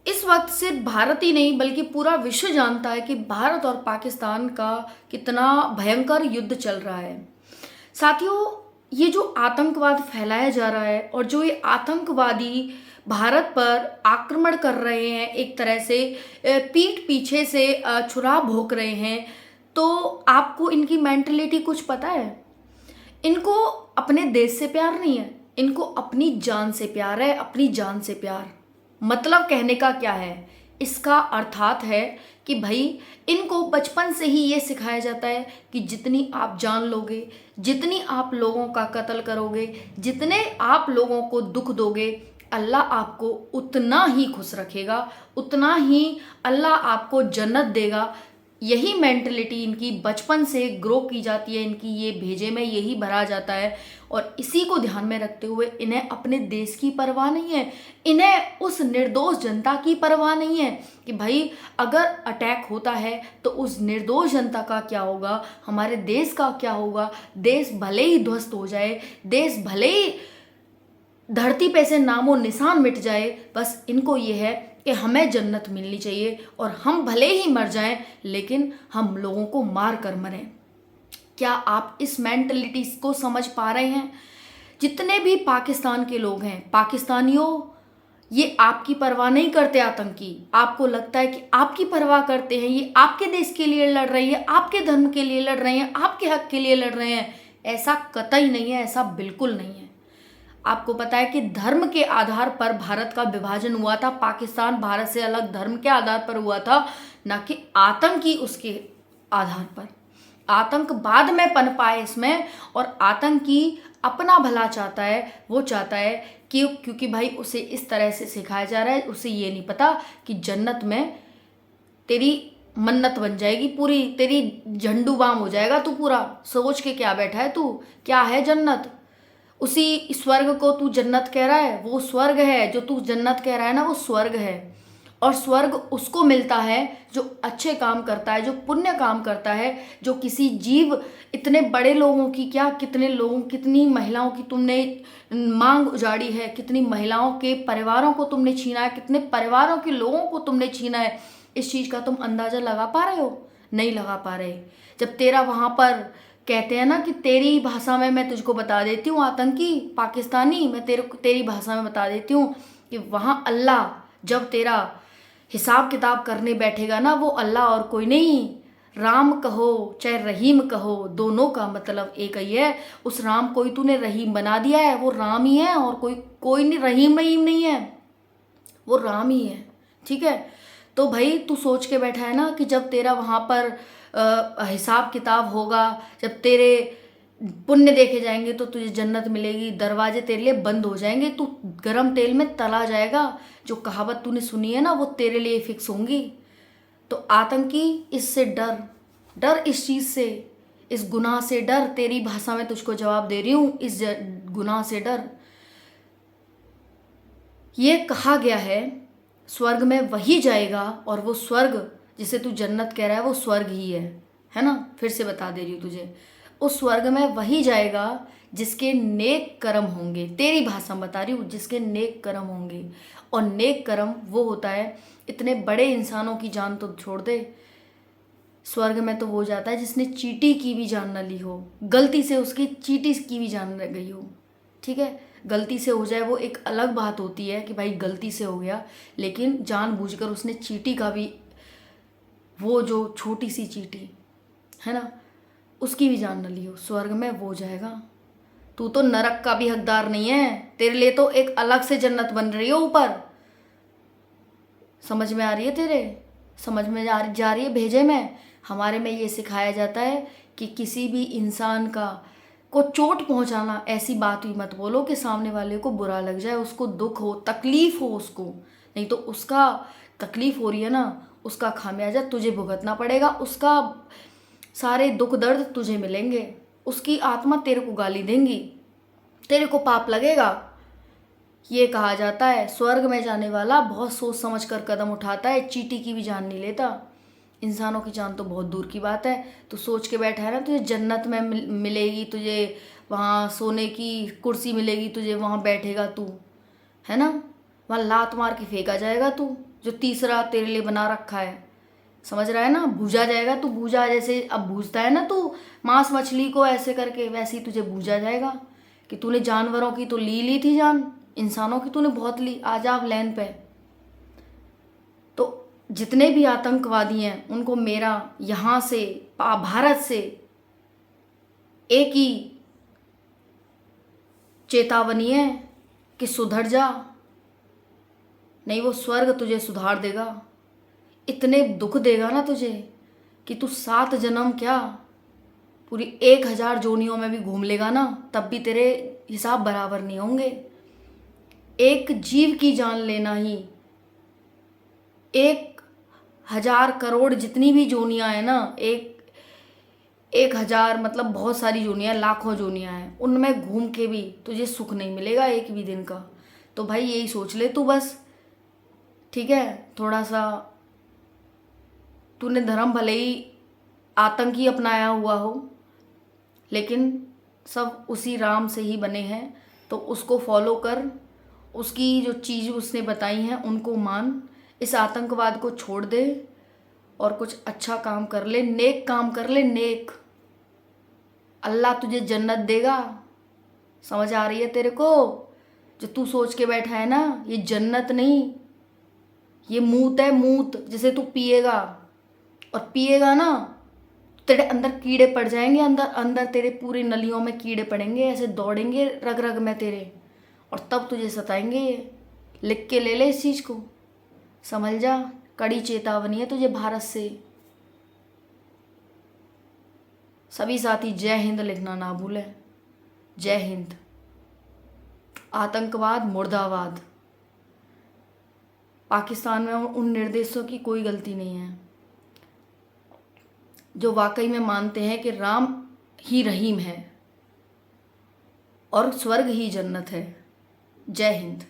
इस वक्त सिर्फ भारत ही नहीं बल्कि पूरा विश्व जानता है कि भारत और पाकिस्तान का कितना भयंकर युद्ध चल रहा है। साथियों, ये जो आतंकवाद फैलाया जा रहा है और जो ये आतंकवादी भारत पर आक्रमण कर रहे हैं, एक तरह से पीठ पीछे से छुरा भोंक रहे हैं, तो आपको इनकी मेंटलिटी कुछ पता है? इनको अपने देश से प्यार नहीं है, इनको अपनी जान से प्यार है, अपनी जान से प्यार। मतलब कहने का क्या है? इसका अर्थात है कि भाई इनको बचपन से ही ये सिखाया जाता है कि जितनी आप जान लोगे, जितनी आप लोगों का कत्ल करोगे, जितने आप लोगों को दुख दोगे, अल्लाह आपको उतना ही खुश रखेगा, उतना ही अल्लाह आपको जन्नत देगा। यही मेंटलिटी इनकी बचपन से ग्रो की जाती है, इनकी ये भेजे में यही भरा जाता है और इसी को ध्यान में रखते हुए इन्हें अपने देश की परवाह नहीं है, इन्हें उस निर्दोष जनता की परवाह नहीं है कि भाई अगर अटैक होता है तो उस निर्दोष जनता का क्या होगा, हमारे देश का क्या होगा। देश भले ही ध्वस्त हो जाए, देश भले ही धरती पे से नामो निशान मिट जाए, बस इनको ये है कि हमें जन्नत मिलनी चाहिए और हम भले ही मर जाएं लेकिन हम लोगों को मार कर मरें। क्या आप इस मेंटलिटी को समझ पा रहे हैं? जितने भी पाकिस्तान के लोग हैं, पाकिस्तानियों, ये आपकी परवाह नहीं करते आतंकी। आपको लगता है कि आपकी परवाह करते हैं, ये आपके देश के लिए लड़ रही है, आपके धर्म के लिए लड़ रहे हैं, आपके हक के लिए लड़ रहे हैं। ऐसा कतई नहीं है, ऐसा बिल्कुल नहीं है। आपको पता है कि धर्म के आधार पर भारत का विभाजन हुआ था, पाकिस्तान भारत से अलग धर्म के आधार पर हुआ था, ना कि आतंकी उसके आधार पर। आतंक बाद में पनपा है इसमें और आतंकी अपना भला चाहता है, वो चाहता है कि क्योंकि भाई उसे इस तरह से सिखाया जा रहा है, उसे ये नहीं पता कि जन्नत में तेरी मन्नत बन जाएगी, पूरी तेरी झंडू बाम हो जाएगा। तू पूरा सोच के क्या बैठा है? तू क्या है जन्नत? उसी स्वर्ग को तू जन्नत कह रहा है, वो स्वर्ग है। जो तू जन्नत कह रहा है ना, वो स्वर्ग है। और स्वर्ग उसको मिलता है जो अच्छे काम करता है, जो पुण्य काम करता है, जो किसी जीव, इतने बड़े लोगों की क्या, कितने लोगों, कितनी महिलाओं की तुमने मांग उजाड़ी है, कितनी महिलाओं के परिवारों को तुमने छीना है, कितने परिवारों के लोगों को तुमने छीना है। इस चीज़ का तुम अंदाज़ा लगा पा रहे हो? नहीं लगा पा रहे। जब तेरा वहाँ पर कहते हैं ना कि तेरी भाषा में मैं तुझको बता देती हूँ, आतंकी पाकिस्तानी, मैं तेरी भाषा में बता देती हूँ कि वहाँ अल्लाह जब तेरा हिसाब किताब करने बैठेगा ना, वो अल्लाह और कोई नहीं। राम कहो चाहे रहीम कहो, दोनों का मतलब एक ही है। उस राम को ही तूने रहीम बना दिया है, वो राम ही है और कोई नहीं, रहीम नहीं है, वो राम ही है। ठीक है? तो भाई तू सोच के बैठा है ना कि जब तेरा वहाँ पर हिसाब किताब होगा, जब तेरे पुण्य देखे जाएंगे तो तुझे जन्नत मिलेगी, दरवाजे तेरे लिए बंद हो जाएंगे, तू गरम तेल में तला जाएगा। जो कहावत तूने सुनी है ना, वो तेरे लिए फिक्स होंगी। तो आतंकी, इससे डर, डर इस चीज़ से, इस गुनाह से डर। तेरी भाषा में तुझको जवाब दे रही हूँ, इस गुनाह से डर। ये कहा गया है स्वर्ग में वही जाएगा, और वो स्वर्ग जिसे तू जन्नत कह रहा है वो स्वर्ग ही है ना? फिर से बता दे रही हूँ तुझे, उस स्वर्ग में वही जाएगा जिसके नेक कर्म होंगे। तेरी भाषा में बता रही हूँ, जिसके नेक कर्म होंगे। और नेक कर्म वो होता है, इतने बड़े इंसानों की जान तो छोड़ दे, स्वर्ग में तो वो जाता है जिसने चींटी की भी जान न ली हो, गलती से उसकी चींटी की भी जान न गई हो। ठीक है? गलती से हो जाए वो एक अलग बात होती है कि भाई गलती से हो गया, लेकिन जानबूझकर उसने चींटी का भी, वो जो छोटी सी चींटी है ना, उसकी भी जान न ली हो, स्वर्ग में वो जाएगा। तू तो नरक का भी हकदार नहीं है, तेरे लिए तो एक अलग से जन्नत बन रही है ऊपर। समझ में आ रही है तेरे? समझ में जा रही है भेजे में? हमारे में ये सिखाया जाता है कि किसी भी इंसान को चोट पहुंचाना, ऐसी बात भी मत बोलो कि सामने वाले को बुरा लग जाए, उसको दुख हो, तकलीफ हो उसको। नहीं तो उसका तकलीफ हो रही है ना, उसका खामियाजा तुझे भुगतना पड़ेगा, उसका सारे दुख दर्द तुझे मिलेंगे, उसकी आत्मा तेरे को गाली देंगी, तेरे को पाप लगेगा। ये कहा जाता है स्वर्ग में जाने वाला बहुत सोच समझ कर कदम उठाता है, चींटी की भी जान नहीं लेता। इंसानों की जान तो बहुत दूर की बात है। तो सोच के बैठा है ना, तुझे जन्नत में मिलेगी, तुझे वहाँ सोने की कुर्सी मिलेगी, तुझे वहाँ बैठेगा तू, है ना? वहाँ लात मार के फेंका जाएगा तू, जो तीसरा तेरे लिए बना रखा है। समझ रहा है ना? भूजा जाएगा तू, भूजा जैसे अब भूजता है ना तू मांस मछली को ऐसे करके, वैसे ही तुझे भूजा जाएगा। कि तूने जानवरों की तो ली थी जान, इंसानों की तूने बहुत ली। आ जा अब लाइन पे। तो जितने भी आतंकवादी हैं उनको मेरा यहाँ से भारत से एक ही चेतावनी है कि सुधर जा, नहीं वो स्वर्ग तुझे सुधार देगा। इतने दुख देगा ना तुझे कि तू 7 जन्म क्या पूरी 1000 जोनियों में भी घूम लेगा ना, तब भी तेरे हिसाब बराबर नहीं होंगे। एक जीव की जान लेना ही 1000 करोड़ जितनी भी जोनियां हैं ना, 1000 मतलब बहुत सारी जोनियां, लाखों जोनियां हैं, उनमें घूम के भी तुझे सुख नहीं मिलेगा एक भी दिन का। तो भाई यही सोच ले तू बस, ठीक है? थोड़ा सा तूने धर्म भले ही आतंकी अपनाया हुआ हो, लेकिन सब उसी राम से ही बने हैं, तो उसको फॉलो कर, उसकी जो चीज़ उसने बताई हैं उनको मान, इस आतंकवाद को छोड़ दे और कुछ अच्छा काम कर ले, नेक काम कर ले, नेक। अल्लाह तुझे जन्नत देगा। समझ आ रही है तेरे को? जो तू सोच के बैठा है ना, ये जन्नत नहीं, ये मूत है, मूत। जिसे तू पिएगा और पिएगा ना, तेरे अंदर कीड़े पड़ जाएंगे, अंदर अंदर तेरे पूरी नलियों में कीड़े पड़ेंगे, ऐसे दौड़ेंगे रग रग में तेरे, और तब तुझे सताएंगे। ये लिख के ले ले इस चीज़ को, समझ जा। कड़ी चेतावनी है तुझे भारत से। सभी साथी जय हिंद लिखना ना भूलें। जय हिंद। आतंकवाद मुर्दाबाद। पाकिस्तान में उन निर्देशों की कोई गलती नहीं है जो वाकई में मानते हैं कि राम ही रहीम है और स्वर्ग ही जन्नत है। जय हिंद।